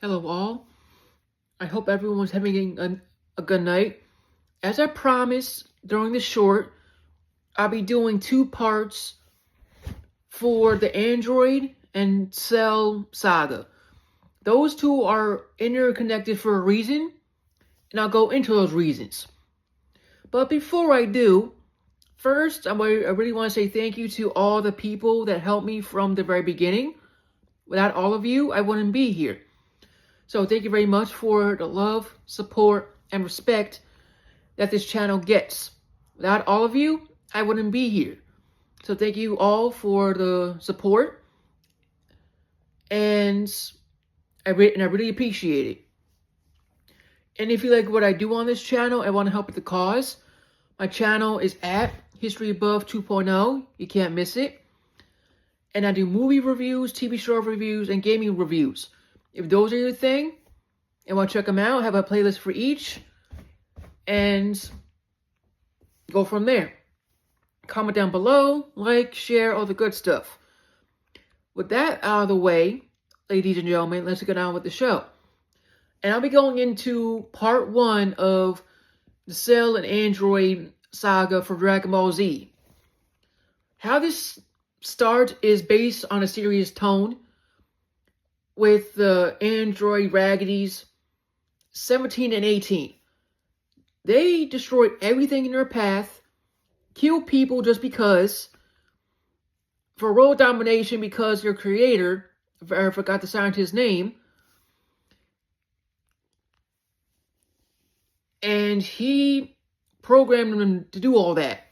Hello all. I hope everyone's having a good night. As I promised during the short, I'll be doing two parts for the Android and Cell Saga. Those two are interconnected for a reason, and I'll go into those reasons. But before I do, first, I really want to say thank you to all the people that helped me from the very beginning. Without all of you, I wouldn't be here. So thank you very much for the love, support, and respect that this channel gets. Without all of you, I wouldn't be here. So thank you all for the support. And I really appreciate it. And if you like what I do on this channel and want to help with the cause, my channel is at History Above 2.0. You can't miss it. And I do movie reviews, TV show reviews, and gaming reviews. If those are your thing and want to check them out, I have a playlist for each. And go from there. Comment down below, like, share, all the good stuff. With that out of the way, ladies and gentlemen, let's get on with the show. And I'll be going into part 1 of the Cell and Android saga for Dragon Ball Z. How this starts is based on a serious tone, with the Android Raggities 17 and 18. They destroyed everything in their path, killed people just because, for world domination because their creator, I forgot the scientist's name, and he programmed them to do all that.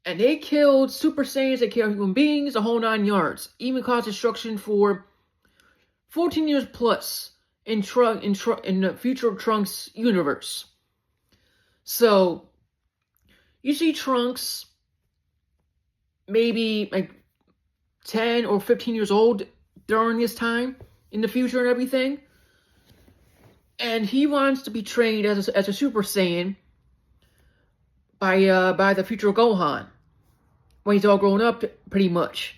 And they killed Super Saiyans, they killed human beings, the whole 9 yards. Even caused destruction for 14 years plus in the future Trunks universe. So, you see Trunks maybe like 10 or 15 years old during this time in the future and everything. And he wants to be trained as a Super Saiyan by the future Gohan when he's all grown up, pretty much.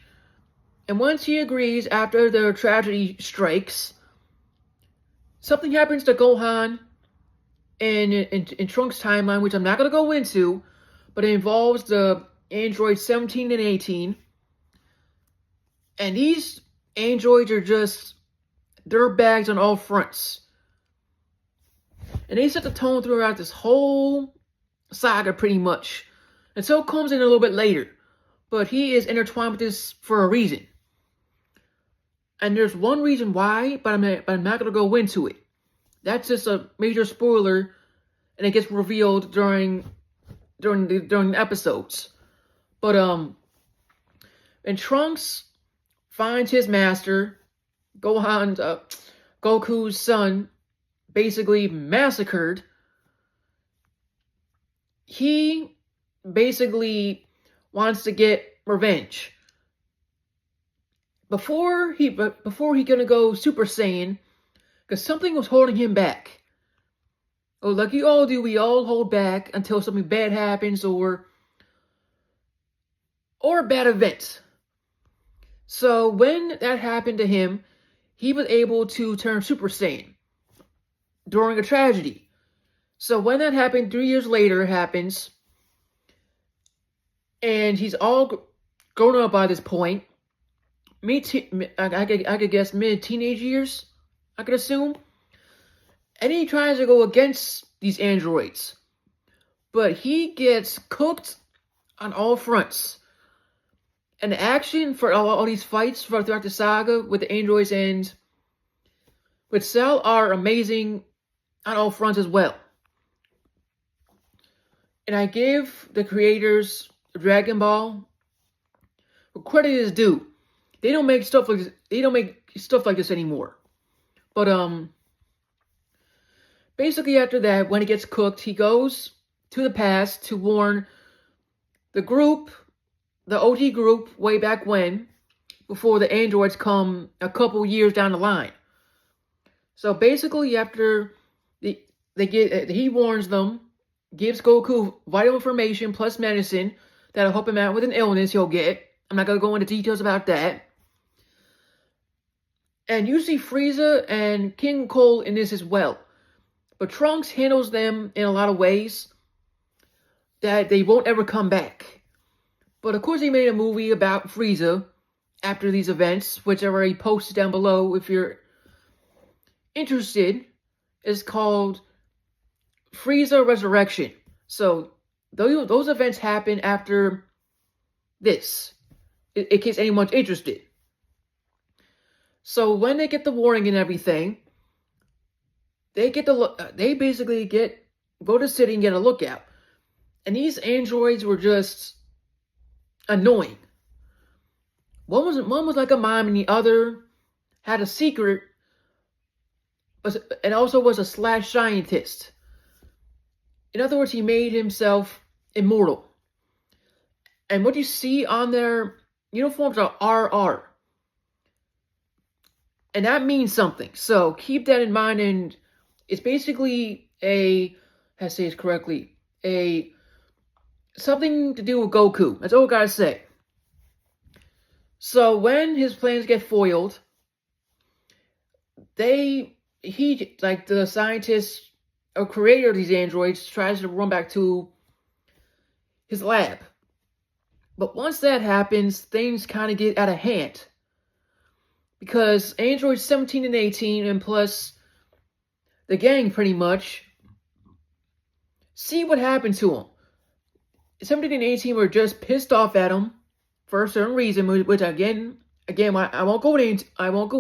And once he agrees, after the tragedy strikes, something happens to Gohan in Trunks' timeline, which I'm not going to go into, but it involves the androids 17 and 18. And these androids are just dirtbags on all fronts. And they set the tone throughout this whole saga, pretty much. And so comes in a little bit later. But he is intertwined with this for a reason. And there's one reason why, but I'm not going to go into it. That's just a major spoiler, and it gets revealed during the episodes. But when Trunks finds his master, Goku's son, basically massacred, he basically wants to get revenge. Before he gonna go Super Saiyan, because something was holding him back. Oh, like you all do, we all hold back until something bad happens or a bad event. So when that happened to him, he was able to turn Super Saiyan during a tragedy. So when that happened, 3 years later, it happens, and he's all grown up by this point. I could guess mid-teenage years, I could assume. And he tries to go against these androids. But he gets cooked on all fronts. And the action for all these fights throughout the saga with the androids and with Cell are amazing on all fronts as well. And I give the creators of Dragon Ball credit is due. They don't make stuff like this anymore. But basically after that, when he gets cooked, he goes to the past to warn the group, the OG group, way back when, before the androids come a couple years down the line. So basically, after he warns them, gives Goku vital information plus medicine that'll help him out with an illness he'll get. I'm not going to go into details about that. And you see Frieza and King Cole in this as well. But Trunks handles them in a lot of ways that they won't ever come back. But of course, they made a movie about Frieza after these events, which I already posted down below if you're interested. It's called Frieza Resurrection. So those events happen after this, in case anyone's interested. So when they get the warning and everything, they basically go to the city and get a lookout. And these androids were just annoying. One was like a mom, and the other had a secret, and also was a slash scientist. In other words, he made himself immortal. And what you see on their uniforms are RR. And that means something. So keep that in mind. And it's basically how to say this correctly, something to do with Goku. That's all I gotta say. So when his plans get foiled, the scientist or creator of these androids tries to run back to his lab. But once that happens, things kind of get out of hand. Because androids 17 and 18, and plus the gang pretty much, see what happened to him. 17 and 18 were just pissed off at him for a certain reason, which again, I won't go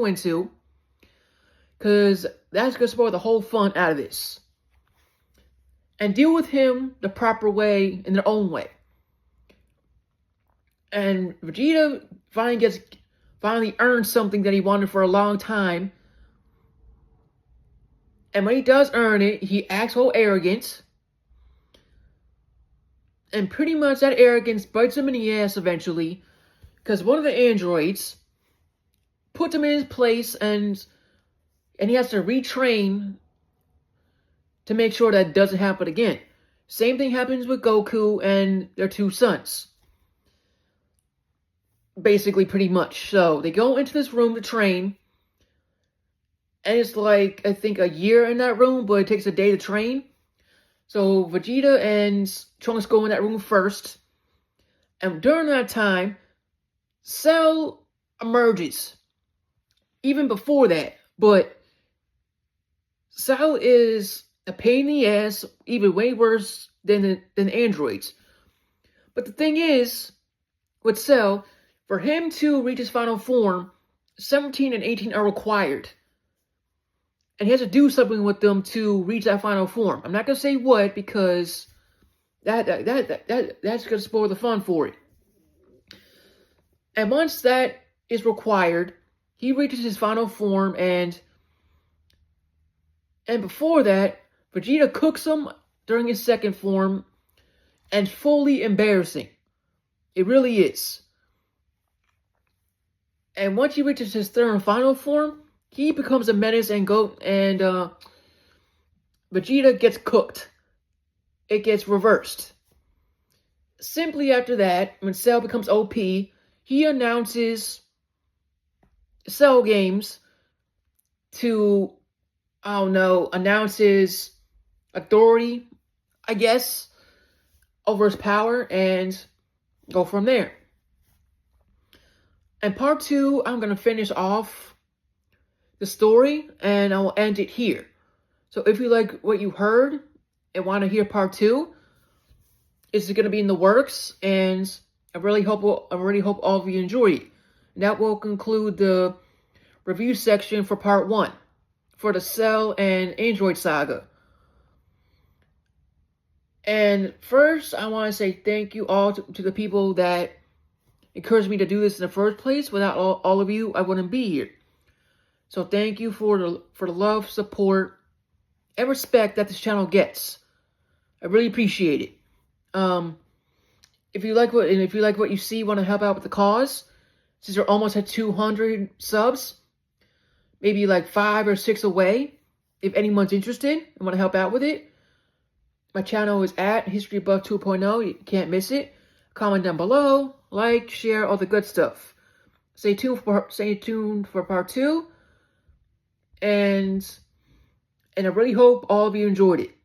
into, because that's gonna spoil the whole fun out of this. And deal with him the proper way, in their own way. And Vegeta finally earns something that he wanted for a long time. And when he does earn it, he acts all arrogant. And pretty much that arrogance bites him in the ass eventually. Because one of the androids puts him in his place, and he has to retrain to make sure that doesn't happen again. Same thing happens with Goku and their two sons. Basically, pretty much. So they go into this room to train. And it's like, I think, a year in that room, but it takes a day to train. So Vegeta and Trunks go in that room first. And during that time, Cell emerges. Even before that. But Cell is a pain in the ass, even way worse than androids. But the thing is, with Cell, for him to reach his final form, 17 and 18 are required. And he has to do something with them to reach that final form. I'm not going to say what, because that's going to spoil the fun for it. And once that is required, he reaches his final form, and before that, Vegeta cooks him during his second form, and fully embarrassing. It really is. And once he reaches his third and final form, he becomes a menace, and Vegeta gets cooked. It gets reversed. Simply after that, when Cell becomes OP, he announces Cell Games to, announce his authority, I guess, over his power, and go from there. And part 2, I'm going to finish off the story, and I will end it here. So if you like what you heard and want to hear part 2, it's going to be in the works, and I really hope all of you enjoy it. And that will conclude the review section for part 1 for the Cell and Android Saga. And first, I want to say thank you all to the people that encouraged me to do this in the first place. Without all of you, I wouldn't be here. So thank you for the love, support, and respect that this channel gets. I really appreciate it. If you like what you see, want to help out with the cause, since we're almost at 200 subs, maybe like 5 or 6 away. If anyone's interested and want to help out with it, my channel is at HistoryBuff 2.0. You can't miss it. Comment down below, like, share, all the good stuff. Stay tuned for part 2. and I really hope all of you enjoyed it.